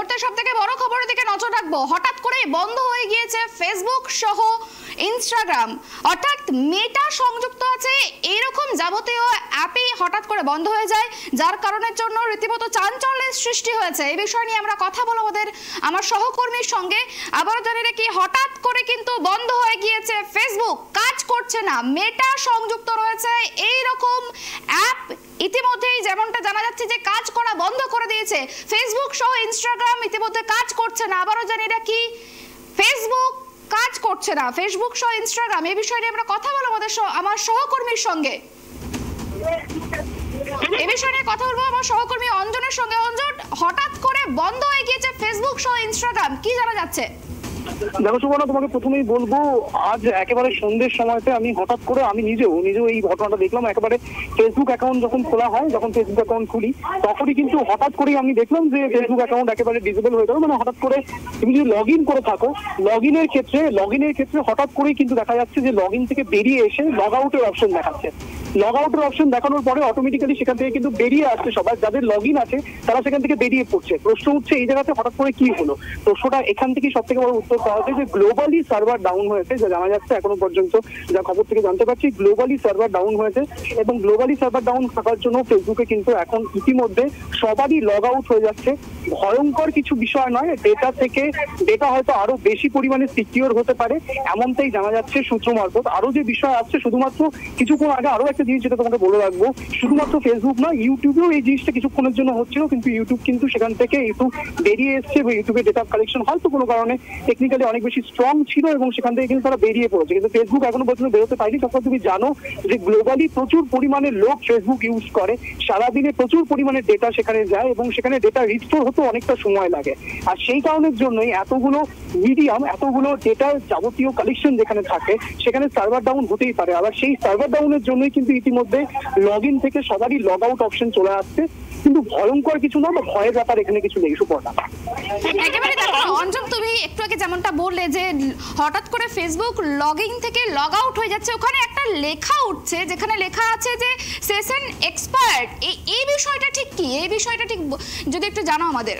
মুহূর্তে সবথেকে বড় খবরের দিকে নজর রাখবো। হঠাৎ করে বন্ধ হয়ে গিয়েছে ফেসবুক সহ ইনস্টাগ্রাম, অর্থাৎ মেটা সংযুক্ত আছে এইরকম যাবতীয় অ্যাপই হঠাৎ করে বন্ধ হয়ে যায়, যার কারণের জন্য রীতিমতো চাঞ্চল্যের সৃষ্টি হয়েছে। এই বিষয় নিয়ে আমরা কথা বলবো আমার সহকর্মীর সঙ্গে। আবারও জানিয়ে রাখি, হঠাৎ করে কিন্তু বন্ধ হয়ে গিয়েছে ফেসবুক, কাজ করছে না। মেটা সংযুক্ত রয়েছে এইরকম অ্যাপ ইতিমধ্যেই যেমনটা জানা যাচ্ছে যে কাজ করা বন্ধ করে দিয়েছে। ফেসবুক সহ ইনস্টাগ্রাম ইতিমধ্যে কাজ করছে না। আবারও জানিয়ে রাখি, ফেসবুক কাজ করছে না, ফেসবুক সহ ইনস্টাগ্রাম। এই বিষয়ে আমরা কথা বলবো আমার সহকর্মীর সঙ্গে। এই বিষয়ে নিয়ে কথা বলবো আমার সহকর্মী অঞ্জনের সঙ্গে। অঞ্জন, হঠাৎ করে বন্ধ হয়ে গিয়েছে ফেসবুক সহ ইনস্টাগ্রাম, কি জানা যাচ্ছে? দেখো সুবর্ণা, তোমাকে প্রথমেই বলবো, আজ একেবারে সন্ধ্যের সময়তে আমি হঠাৎ করে আমি নিজেও এই ঘটনাটা দেখলাম। একেবারে ফেসবুক অ্যাকাউন্ট যখন খোলা হয়, যখন ফেসবুক অ্যাকাউন্ট খুলি, তখনই কিন্তু হঠাৎ করেই আমি দেখলাম যে ফেসবুক অ্যাকাউন্ট একেবারে ডিসেবল হয়ে গেল। মানে হঠাৎ করে তুমি যদি লগ ইন করে থাকো, লগ ইনের ক্ষেত্রে হঠাৎ করেই কিন্তু দেখা যাচ্ছে যে লগ ইন থেকে বেরিয়ে এসে লগ আউটের অপশন দেখাচ্ছে। লগ আউটের অপশন দেখানোর পরে অটোমেটিক্যালি সেখান থেকে কিন্তু বেরিয়ে আসছে সবাই, যাদের লগ ইন আছে তারা সেখান থেকে বেরিয়ে পড়ছে। প্রশ্ন হচ্ছে এই জায়গাতে হঠাৎ করে কি হলো? প্রশ্নটা এখান থেকেই সব থেকে বড় উত্তর পাওয়া যায় যে গ্লোবালি সার্ভার ডাউন হয়েছে, যা জানা যাচ্ছে এখনো পর্যন্ত, যা খবর থেকে জানতে পারছি গ্লোবালি সার্ভার ডাউন হয়েছে। এবং গ্লোবালি সার্ভার ডাউন থাকার জন্য ফেসবুকে কিন্তু এখন ইতিমধ্যে সবারই লগ আউট হয়ে যাচ্ছে। ভয়ঙ্কর কিছু বিষয় নয়, ডেটা হয়তো আরো বেশি পরিমাণে সিকিউর হতে পারে, এমনটাই জানা যাচ্ছে সূত্র মারফত। আরো যে বিষয় আসছে, শুধুমাত্র কিছুক্ষণ আগে আরো একটা জিনিস যেটা তোমাকে বলে রাখবো, শুধুমাত্র ফেসবুক না, ইউটিউবেও এই জিনিসটা কিছুক্ষণের জন্য হচ্ছিল, কিন্তু ইউটিউব কিন্তু সেখান থেকে একটু বেরিয়ে এসছে। ইউটিউবের ডেটা কালেকশন হয়তো কোনো কারণে টেকনিক্যালি অনেক বেশি স্ট্রং ছিল এবং সেখান থেকে কিন্তু তারা বেরিয়ে পড়েছে। কিন্তু ফেসবুক এখনো পর্যন্ত বেরোতে পারেনি। তখন তুমি জানো যে গ্লোবালি প্রচুর পরিমাণে লোক ফেসবুক ইউজ করে, সারাদিনে প্রচুর পরিমাণে ডেটা সেখানে যায় এবং সেখানে ডেটা রিস্টোর হতে অনেকটা সময় লাগে। আর সেই কারণের জন্যই এতগুলো ডেটার যাবতীয় কালেকশন যেখানে থাকে, সেখানে সার্ভার ডাউন হতেই পারে। আবার সেই সার্ভার ডাউনের জন্যই কিন্তু ইতিমধ্যে লগ ইন থেকে সবারই লগ আউট অপশন চলে আসছে। কিন্তু ভয়ঙ্কর কিছু না, বা ভয়ের ব্যাপার এখানে কিছু নেই। সুপর্ণা, একেবারে দেখো অঞ্জন, তুমি একটু আগে যেমনটা বললে যে হঠাৎ করে ফেসবুক লগ ইন থেকে লগ আউট হয়ে যাচ্ছে, ওখানে একটা লেখা উঠছে যেখানে লেখা আছে যে সেশন এক্সপায়ার্ড। এই বিষয়টা ঠিক কি? এই বিষয়টা ঠিক যদি একটু জানো আমাদের।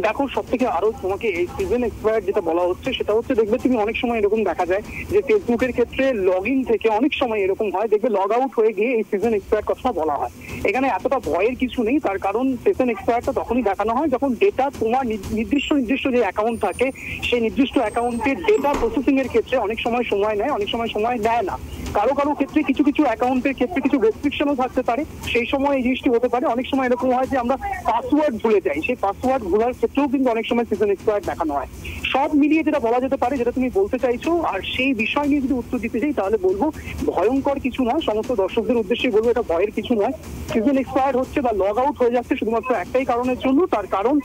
দেখো, সব থেকে আরো তোমাকে এই সিজন এক্সপায়ার্ড যেটা বলা হচ্ছে, সেটা হচ্ছে দেখবে তুমি অনেক সময় এরকম দেখা যায় যে ফেসবুকের ক্ষেত্রে লগ ইন থেকে অনেক সময় এরকম হয়, দেখবে লগ আউট হয়ে গিয়ে এই সিজন এক্সপায়ার্ড কথা বলা হয়। এখানে এতটা ভয়ের কিছু নেই, তার কারণ সেশন এক্সপায়ার্ডটা তখনই দেখানো হয় যখন ডেটা তোমার নির্দিষ্ট যে অ্যাকাউন্ট থাকে, সেই নির্দিষ্ট অ্যাকাউন্টের ডেটা প্রসেসিং এর ক্ষেত্রে অনেক সময় নেয়, অনেক সময় নেয় না। কারো ক্ষেত্রে কিছু অ্যাকাউন্টের ক্ষেত্রে কিছু রেস্ট্রিকশনও থাকতে পারে, সেই সময় এই জিনিসটি হতে পারে। অনেক সময় এরকম হয় যে আমরা পাসওয়ার্ড ভুলে যাই, সেই পাসওয়ার্ড ভুলার ক্ষেত্রেও কিন্তু অনেক সময় সিজন এক্সপায়ার্ড দেখানো হয়। সব মিলিয়ে যেটা বলা যেতে পারে, যেটা তুমি বলতে চাইছো, আর সেই বিষয় নিয়ে যদি উত্তর দিতে চাই তাহলে বলবো ভয়ঙ্কর কিছু নয়। সমস্ত দর্শকদের উদ্দেশ্যে বলবো এটা ভয়ের কিছু নয়। সিজন এক্সপায়ার্ড হচ্ছে বা লগ আউট হয়ে যাচ্ছে শুধুমাত্র একটাই কারণের জন্য, তার কারণ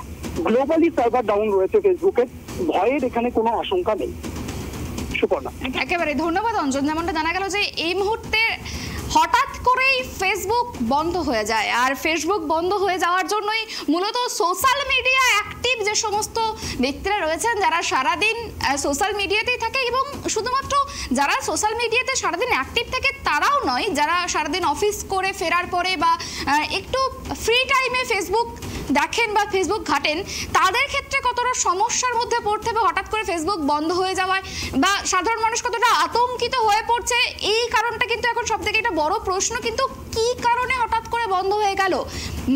গ্লোবালি সার্ভার ডাউন রয়েছে ফেসবুকের। ভয়ের এখানে কোনো আশঙ্কা নেই। সুপর্ণা, একেবারে ধন্যবাদ অঞ্জন। যেমনটা জানা গেল যে এই মুহূর্তে হঠাৎ করেই ফেসবুক বন্ধ হয়ে যায়, আর ফেসবুক বন্ধ হয়ে যাওয়ার জন্যই মূলত সোশ্যাল মিডিয়া অ্যাক্টিভ যে সমস্ত ব্যক্তিরা রয়েছেন, যারা সারাদিন সোশ্যাল মিডিয়াতেই থাকে, এবং শুধুমাত্র যারা সোশ্যাল মিডিয়াতে সারাদিন অ্যাক্টিভ থাকে তারাও নয়, যারা সারাদিন অফিস করে ফেরার পরে বা একটু ফ্রি টাইমে ফেসবুক দেখেন বা ফেসবুক ঘাটেন, তাদের ক্ষেত্রে কতটা সমস্যার মধ্যে পড়তে হবে হঠাৎ করে ফেসবুক বন্ধ হয়ে যাওয়ায়, বা সাধারণ মানুষ কতটা আতঙ্কিত হয়ে পড়ছে, এই কারণটা কিন্তু এখন সব থেকে একটা বড় প্রশ্ন। কিন্তু কি কারণে হঠাৎ করে বন্ধ হয়ে গেল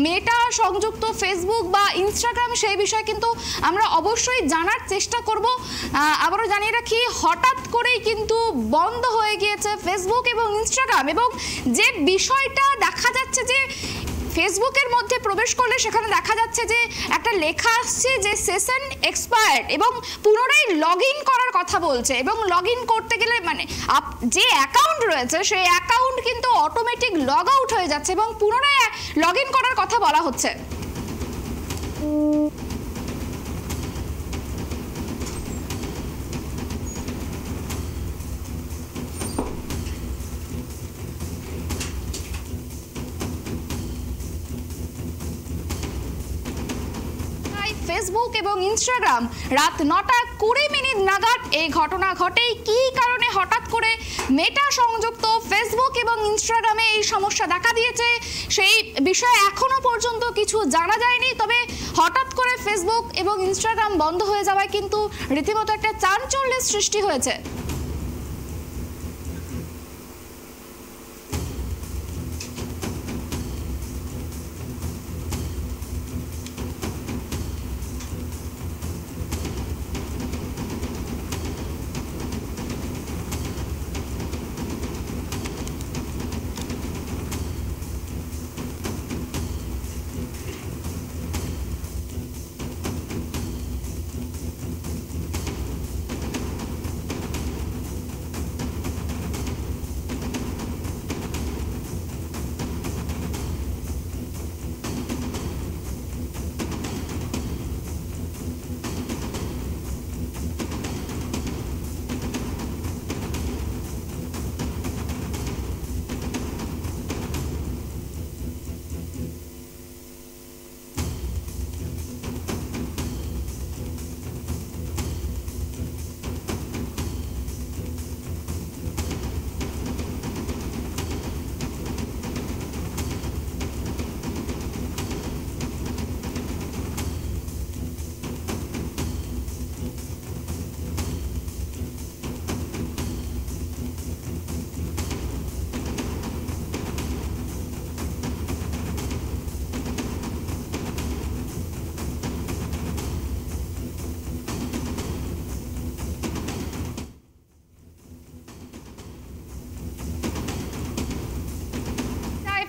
মেটা সংযুক্ত ফেসবুক বা ইনস্টাগ্রাম, সেই বিষয়ে কিন্তু আমরা অবশ্যই জানার চেষ্টা করব। আবারও জানিয়ে রাখি, হঠাৎ করেই কিন্তু বন্ধ হয়ে গিয়েছে ফেসবুক এবং ইনস্টাগ্রাম, এবং যে বিষয়টা দেখা যাচ্ছে যে ফেসবুকের মধ্যে প্রবেশ করলে সেখানে দেখা যাচ্ছে যে একটা লেখা আসছে যে সেশন এক্সপায়ার্ড, এবং পুনরায় লগ ইন করার কথা বলছে, এবং লগ ইন করতে গেলে মানে যে অ্যাকাউন্ট রয়েছে সেই অ্যাকাউন্ট কিন্তু অটোমেটিক লগ আউট হয়ে যাচ্ছে এবং পুনরায় লগ ইন করার কথা বলা হচ্ছে। ফেসবুক এবং ইনস্টাগ্রাম রাত 9:20 নাগাদ এই ঘটনা ঘটে। কী কারণে হঠাৎ করে মেটা সংযুক্ত ফেসবুক এবং ইনস্টাগ্রামে এই সমস্যা দেখা দিয়েছে সেই বিষয়ে এখনো পর্যন্ত কিছু জানা যায়নি। তবে হঠাৎ করে ফেসবুক এবং ইনস্টাগ্রাম বন্ধ হয়ে যাওয়ায় কিন্তু রীতিমতো একটা চাঞ্চল্যের সৃষ্টি হয়েছে।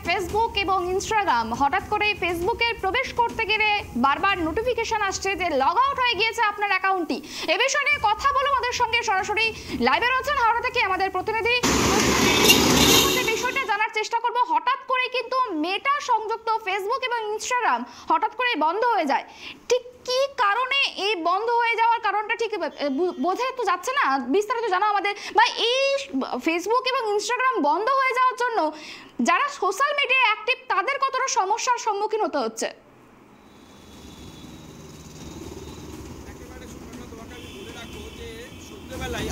ফেসবুক এবং ইনস্টাগ্রাম হঠাৎ করে ফেসবুকে প্রবেশ করতে গেলে বারবার নোটিফিকেশন আসছে যে লগ আউট হয়ে গিয়েছে আপনার অ্যাকাউন্টটি। এ বিষয়ে নিয়ে কথা বলো আমাদের সঙ্গে সরাসরি লাইভে রয়েছেন হাওড়া থেকে আমাদের প্রতিনিধি। বিষয়টা জানার চেষ্টা করব, হঠাৎ করে কিন্তু মেটা সংযুক্ত ফেসবুক এবং ইনস্টাগ্রাম হঠাৎ করে বন্ধ হয়ে যায়, ঠিক কি কারণে এই বন্ধ হয়ে যাওয়ার কারণটা ঠিক বোঝা তো যাচ্ছে না, বিস্তারিত জানাও আমাদের। বা এই ফেসবুক এবং ইনস্টাগ্রাম বন্ধ হয়ে যাওয়ার জন্য যারা সোশ্যাল মিডিয়ায় অ্যাক্টিভ তাদের কতটা সমস্যার সম্মুখীন হতে হচ্ছে?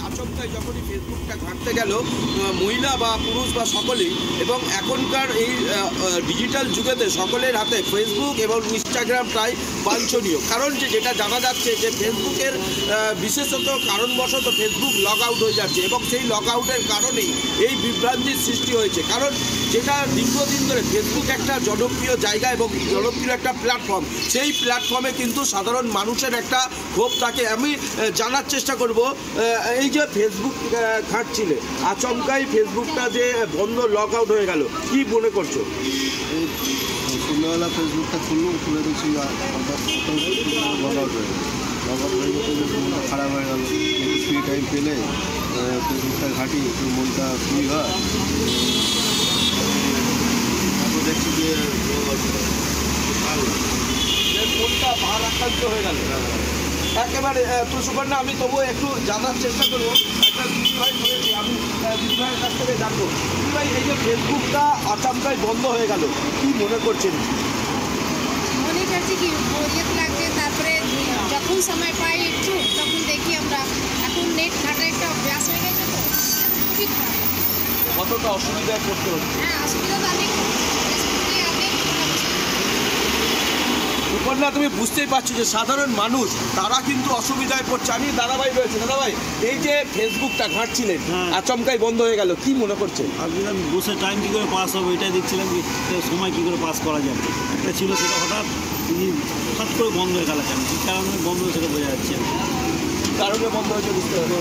আচমকায় যখনই ফেসবুকটা ঘাঁটতে গেল মহিলা বা পুরুষ বা সকলেই, এবং এখনকার এই ডিজিটাল যুগেতে সকলের হাতে ফেসবুক এবং ইনস্টাগ্রাম প্রায় বাঞ্ছনীয়। কারণ যেটা জানা যাচ্ছে যে ফেসবুকের বিশেষত কারণবশত ফেসবুক লগ আউট হয়ে যাচ্ছে, এবং সেই লগ আউটের কারণেই এই বিভ্রান্তির সৃষ্টি হয়েছে। কারণ যেটা দীর্ঘদিন ধরে ফেসবুক একটা জনপ্রিয় জায়গা এবং জনপ্রিয় একটা প্ল্যাটফর্ম, সেই প্ল্যাটফর্মে কিন্তু সাধারণ মানুষের একটা ক্ষোভ থাকে। আমি জানার চেষ্টা করব, এই যে ফেসবুক ঘাঁটছিলে আচমকাই ফেসবুকটা যে বন্ধ লগ আউট হয়ে গেল, কি মনে করছো? সন্ধ্যাবেলা ফেসবুকটা খুলে দেখছি লগ আউট হয়ে গেল। লগ আউট হয়ে যেতে মনটা খারাপ হয়ে গেল। একটু ফ্রি টাইম পেলে ফেসবুকটা ঘাঁটি, একটু মনটা ফ্রি হয়। তারপর দেখছি যে মনটা ভারাক্রান্ত হয়ে গেল একেবারে। তো সুবর্ণা, আমি তবুও একটু জানার চেষ্টা করবো, একটা দিদিভাই বলেছি, আমি দিদিভাইয়ের কাছ থেকে জানবো। দিদিভাই, এই যে ফেসবুকটা আচমকাই বন্ধ হয়ে গেল, কি মনে করছেন? মনে করছি কি বোরিয়ত লাগছে, তারপরে যখন সময় পাই একটু তখন দেখি আমরা। এখন নেট ঘাটার একটা অভ্যাস হয়ে গেছে, তো খুবই খারাপ। কতটা অসুবিধায় পড়তে হচ্ছে? হ্যাঁ, অসুবিধা তো অনেক। সুবর্ণা, তুমি বুঝতেই পারছো যে সাধারণ মানুষ তারা কিন্তু অসুবিধায় পড়ছে। আমি দাদাভাই রয়েছে। দাদাভাই, এই যে ফেসবুকটা ঘাঁটছিলেন আচমকাই বন্ধ হয়ে গেল, কি মনে করছেন? ভাবছিলাম বসে টাইম কী করে পাস হবে, এটাই দেখছিলাম যে সময় কী করে পাস করা যাবে। একটা ছিল, সেটা হঠাৎ করে বন্ধ হয়ে গেল। কেন, কী কারণে বন্ধ হয়ে সেটা বোঝা যাচ্ছে। কারণে বন্ধ হয়েছে বুঝতে হবে,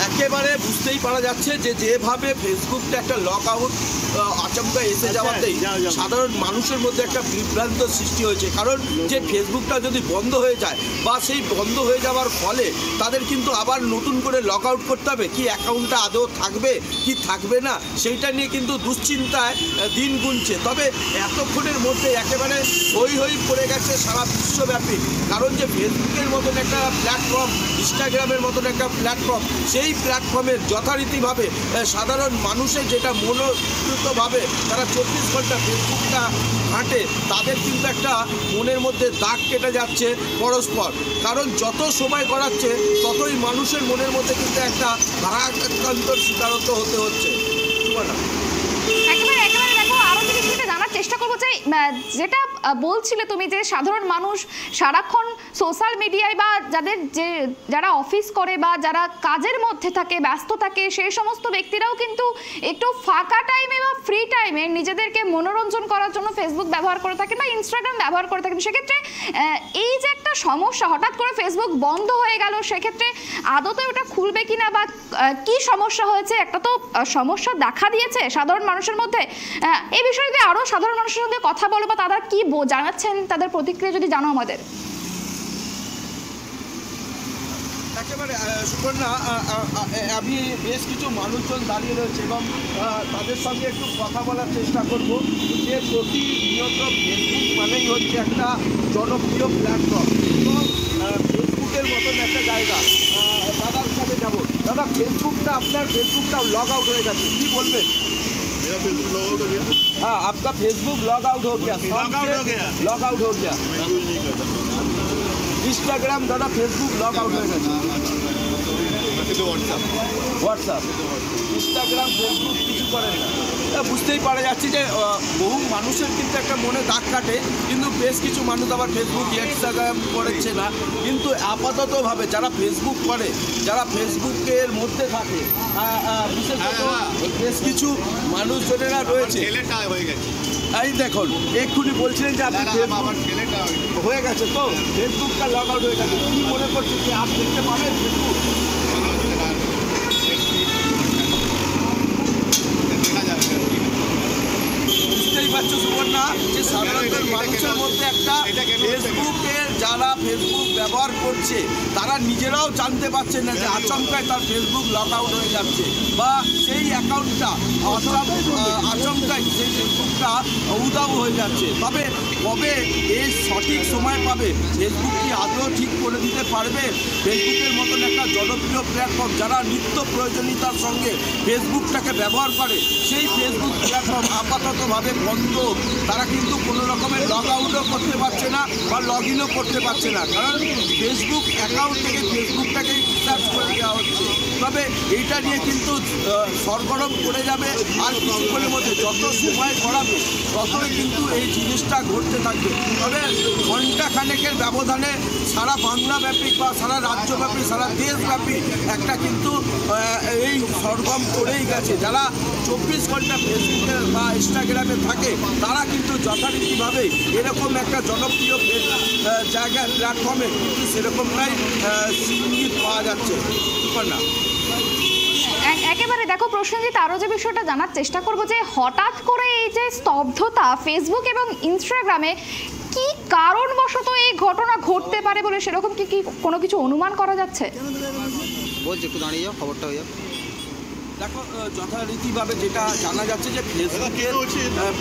একেবারে বুঝতেই পারা যাচ্ছে যে যেভাবে ফেসবুকটা একটা লক আউট আচমকা এসে যাওয়াতেই সাধারণ মানুষের মধ্যে একটা বিভ্রান্ত সৃষ্টি হয়েছে। কারণ যে ফেসবুকটা যদি বন্ধ হয়ে যায় বা সেই বন্ধ হয়ে যাওয়ার ফলে তাদের কিন্তু আবার নতুন করে লক আউট করতে হবে, কি অ্যাকাউন্টটা আদৌ থাকবে কি থাকবে না সেইটা নিয়ে কিন্তু দুশ্চিন্তায় দিন গুনছে। তবে এতক্ষণের মধ্যে একেবারে হই হই পড়ে গেছে সারা বিশ্বব্যাপী। কারণ যে ফেসবুকের মতন একটা প্ল্যাটফর্ম, ইনস্টাগ্রামের মতন একটা প্ল্যাটফর্ম, সেই প্ল্যাটফর্মের যথারীতিভাবে সাধারণ মানুষের যেটা মনোযুক্ত আপাততভাবে তারা 24 ঘন্টা ফেসবুকটা ঘাঁটে, তাদের কিন্তু একটা মনের মধ্যে দাগ কেটে যাচ্ছে পরস্পর। কারণ যত সময় গড়াচ্ছে ততই মানুষের মনের মধ্যে কিন্তু একটা ভারাক্রান্তর শিকারত্ব হতে হচ্ছে। একেবারে একেবারে দেখো, আরো যে বিষয়টা জানার চেষ্টা করবো যে যেটা বলছিলে তুমি যে সাধারণ মানুষ সারাক্ষণ সোশ্যাল মিডিয়ায় বা যারা অফিস করে বা যারা কাজের মধ্যে থাকে, ব্যস্ত থাকে, সেই সমস্ত ব্যক্তিরাও কিন্তু একটু ফাঁকা টাইমে বা ফ্রি টাইমে নিজেদেরকে মনোরঞ্জন করার জন্য ফেসবুক ব্যবহার করে থাকেন বা ইনস্টাগ্রাম ব্যবহার করে থাকেন। সেক্ষেত্রে এই যে একটা সমস্যা, হঠাৎ করে ফেসবুক বন্ধ হয়ে গেল, সেক্ষেত্রে আদতে ওটা খুলবে কিনা বা কি সমস্যা হয়েছে, একটা তো সমস্যা দেখা দিয়েছে সাধারণ মানুষের মধ্যে। এই বিষয়ে আরো সাধারণ মানুষের সঙ্গে কথা বলো বা তারা কি জানাচ্ছেন, তাদের প্রতিক্রিয়া যদি জানো আমাদের। একেবারে সুকন্যা, আমি বেশ কিছু মানুষজন দাঁড়িয়ে রয়েছে এবং তাদের সঙ্গে একটু কথা বলার চেষ্টা করব যে প্রতিনিয়ত ফেসবুক মানেই হচ্ছে একটা জনপ্রিয় প্ল্যাটফর্ম এবং ফেসবুকের মতন একটা জায়গা। দাদার সাথে যাবো। দাদা, আপনার ফেসবুকটা লগ আউট হয়ে গেছে, কি বলবেন? हाँ, आपका फेसबुक लॉग आउट हो गया। लॉग आउट हो गया। इंस्टाग्राम दादा फेसबुक लॉग आउट हो गया। হোয়াটসঅ্যাপ, ইনস্টাগ্রাম, ফেসবুক কিছু করেন না। বুঝতেই পারা যাচ্ছে যে বহু মানুষের কিন্তু একটা মনে দাগ কাটে, কিন্তু বেশ কিছু মানুষ আবার ফেসবুক, ইনস্টাগ্রাম করেছে না। কিন্তু আপাততভাবে যারা ফেসবুক করে, যারা ফেসবুকের মধ্যে থাকে, বিশেষত বেশ কিছু মানুষজনেরা রয়েছে। এই দেখুন, এক্ষুনি বলছিলেন যে আপনি হয়ে গেছে তো ফেসবুকটা লগ আউট হয়ে গেছে, কি মনে করছেন যে আপনি দেখতে পাবেন ফেসবুক? বুঝতেই পারছো সুবর্ণা যে সাধারণত মানুষের মধ্যে একটা ফেসবুকের, যারা ফেসবুক ব্যবহার করছে তারা নিজেরাও জানতে পারছেন না যে আচমকায় তার ফেসবুক লগ আউট হয়ে যাচ্ছে বা সেই অ্যাকাউন্টটা আচমকায় সেই ফেসবুকটা উধাও হয়ে যাচ্ছে। তবে কবে এই সঠিক সময় পাবে, ফেসবুক কি আদৌ ঠিক করে দিতে পারবে? ফেসবুকের মতন একটা জনপ্রিয় প্ল্যাটফর্ম, যারা নিত্য প্রয়োজনীয়তার সঙ্গে ফেসবুকটাকে ব্যবহার করে, সেই ফেসবুক প্ল্যাটফর্ম আপাততভাবে বন্ধ। তারা কিন্তু কোনো রকমের লগ আউটও করতে পারছে না বা লগ ইনও করতে পারছে না, কারণ ফেসবুক অ্যাকাউন্ট থেকে ফেসবুকটাকে রিসার্চ করে দেওয়া হচ্ছে। তবে এইটা নিয়ে কিন্তু সরগরম করে যাবে, আর কিছুক্ষণের মধ্যে যত সময় গড়াবে ততই কিন্তু এই জিনিসটা ঘটতে থাকবে। তবে ঘণ্টাখানেকের ব্যবধানে সারা বাংলাব্যাপী বা সারা রাজ্যব্যাপী, সারা দেশব্যাপী একটা কিন্তু এই সরগম করেই গেছে। যারা 24 ঘন্টা ফেসবুকে বা ইনস্টাগ্রামে থাকে তারা কিন্তু যথারীতিভাবে এরকম একটা জনপ্রিয় জায়গায়, প্ল্যাটফর্মে কিন্তু সেরকমটাই ইঙ্গিত পাওয়া যাচ্ছে না। একেবারে দেখো প্রসেনজিৎ, আরো যে বিষয়টা জানার চেষ্টা করবো যে হঠাৎ করে এই যে স্তব্ধতা ফেসবুক এবং ইনস্টাগ্রামে, কি কারণবশত এই ঘটনা ঘটতে পারে বলে সেরকম কি কোনো কিছু অনুমান করা যাচ্ছে? বলছি একটু দাঁড়িয়ে যাও, খবরটা হয়ে যাও। দেখো, যথারীতিভাবে যেটা জানা যাচ্ছে যে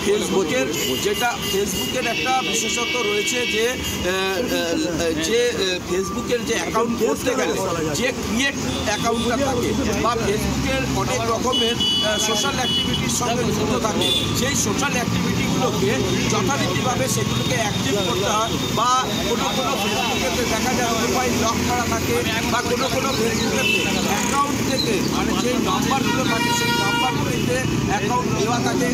ফেসবুকের একটা বিশেষত্ব রয়েছে যে ফেসবুকের যে অ্যাকাউন্ট করতে গেলে যে ক্রিয়েট অ্যাকাউন্টটা থাকে বা ফেসবুকের অনেক রকমের সোশ্যাল অ্যাক্টিভিটির সঙ্গে যুক্ত থাকে, সেই সোশ্যাল অ্যাক্টিভিটিগুলোকে যথারীতিভাবে সেগুলোকে অ্যাক্টিভ করতে হয়। বা কোনো ফেসবুকেতে দেখা যায় মোবাইল লক করা থাকে বা কোনো ফেসবুকের অ্যাকাউন্ট থেকে মানে যেই নাম্বারগুলো থাকে সেই নাম্বারগুলিতে অ্যাকাউন্ট দেওয়া থাকে,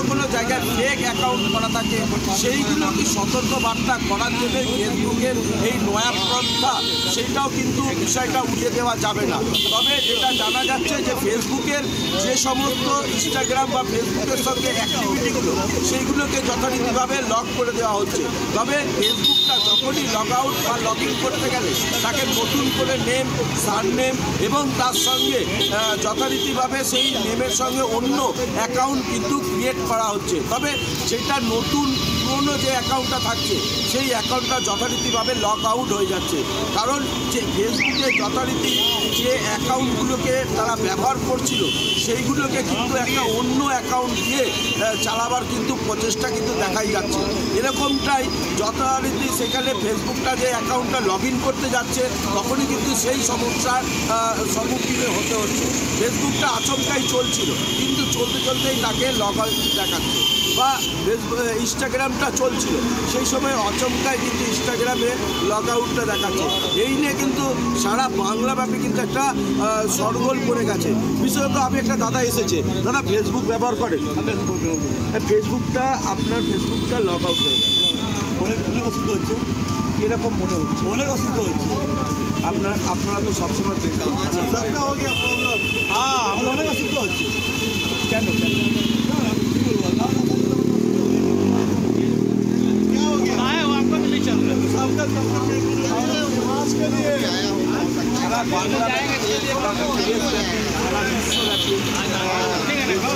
কোনো জায়গায় ফেক অ্যাকাউন্ট করা থাকে। সেইগুলো কি সতর্ক বার্তা করার জন্য ফেসবুকের এই নয়া পন্থা, সেইটাও কিন্তু বিষয়টা উড়িয়ে দেওয়া যাবে না। তবে যেটা জানা যাচ্ছে যে ফেসবুকের যে সমস্ত ইনস্টাগ্রাম বা ফেসবুকের সঙ্গে অ্যাক্টিভিটিগুলো সেইগুলোকে যথারীতিভাবে লক করে দেওয়া হচ্ছে। তবে ফেসবুকটা যখনই লগ আউট বা লগ ইন করতে গেলে তাকে নতুন করে নেম, সারনেম এবং তার সঙ্গে যথারীতিভাবে সেই নেমের সঙ্গে অন্য অ্যাকাউন্ট কিন্তু ক্রিয়েট করা হচ্ছে। তবে সেটা নতুন পুরনো যে অ্যাকাউন্টটা থাকছে সেই অ্যাকাউন্টটা যথারীতিভাবে লগ আউট হয়ে যাচ্ছে। কারণ যে ফেসবুকে যথারীতি যে অ্যাকাউন্টগুলোকে তারা ব্যবহার করছিল সেইগুলোকে কিন্তু একটা অন্য অ্যাকাউন্ট দিয়ে চালাবার কিন্তু প্রচেষ্টা কিন্তু দেখাই যাচ্ছে। এরকমটাই যথারীতি সেখানে ফেসবুকটা যে অ্যাকাউন্টটা লগ ইন করতে যাচ্ছে তখনই কিন্তু সেই সমস্যার সম্মুখীন হতে হচ্ছে। ফেসবুকটা আচমকাই চলছিল কিন্তু চলতে চলতেই তাকে লগ আউট দেখাচ্ছে, বা ইনস্টাগ্রামটা চলছিল সেই সময় আচমকায় কিন্তু ইনস্টাগ্রামে লগ আউটটা দেখাচ্ছে। এই নিয়ে কিন্তু সারা বাংলাব্যাপী কিন্তু একটা সরগোল পড়ে গেছে। বিশেষত আমি একটা দাদা এসেছে, দাদা ফেসবুক ব্যবহার করেন? ফেসবুকটা আপনার ফেসবুকটা লগ আউট হয়ে গেছে, অনেক অসুবিধা হচ্ছে, এরকম মনে হচ্ছে? অনেক অসুবিধা হচ্ছে। আপনারা তো সবসময় হ্যাঁ, আমার অনেক অসুবিধা হচ্ছে। কেন সারা বাংলাদেশে সারা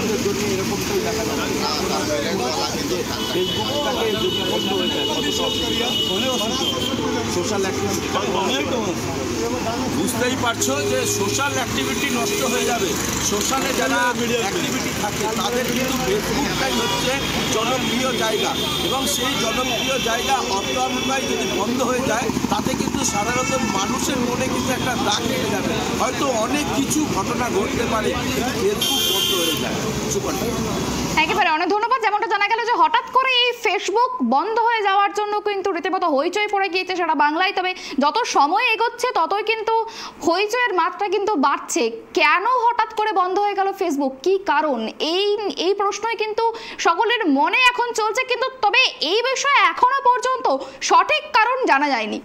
বিশ্বব্যাপী এরকমটাই দেখা যাচ্ছে। ফেসবুকটাকে যদি বন্ধ হয়ে যায় সোশ্যাল অ্যাক্টিভিটি, বুঝতেই পারছো যে সোশ্যাল অ্যাক্টিভিটি নষ্ট হয়ে যাবে। সোশ্যালে যারা অ্যাক্টিভিটি থাকে তাদের কিন্তু ফেসবুকটাই হচ্ছে জনপ্রিয় জায়গা, এবং সেই জনপ্রিয় জায়গা অর্থান্বয় যদি বন্ধ হয়ে যায় তাতে কিন্তু সাধারণত মানুষের মনে কিন্তু একটা দাগ কেটে যাবে। হয়তো অনেক কিছু ঘটনা ঘটতে পারে কিন্তু ফেসবুক বন্ধ হয়ে যায়। একেবারে অনেক ধন্যবাদ। যেমনটা জানা গেল যে হঠাৎ করে এই ফেসবুক বন্ধ হয়ে যাওয়ার জন্য কিন্তু রীতিমতো হইচই পড়ে গিয়েছে সারা বাংলায়। তবে যত সময় এগোচ্ছে ততই কিন্তু হইচইয়ের মাত্রা কিন্তু বাড়ছে। কেন হঠাৎ করে বন্ধ হয়ে গেল ফেসবুক, কি কারণ, এই প্রশ্নই কিন্তু সকলের মনে এখন চলছে, কিন্তু তবে এই বিষয়ে এখনো পর্যন্ত সঠিক কারণ জানা যায়নি।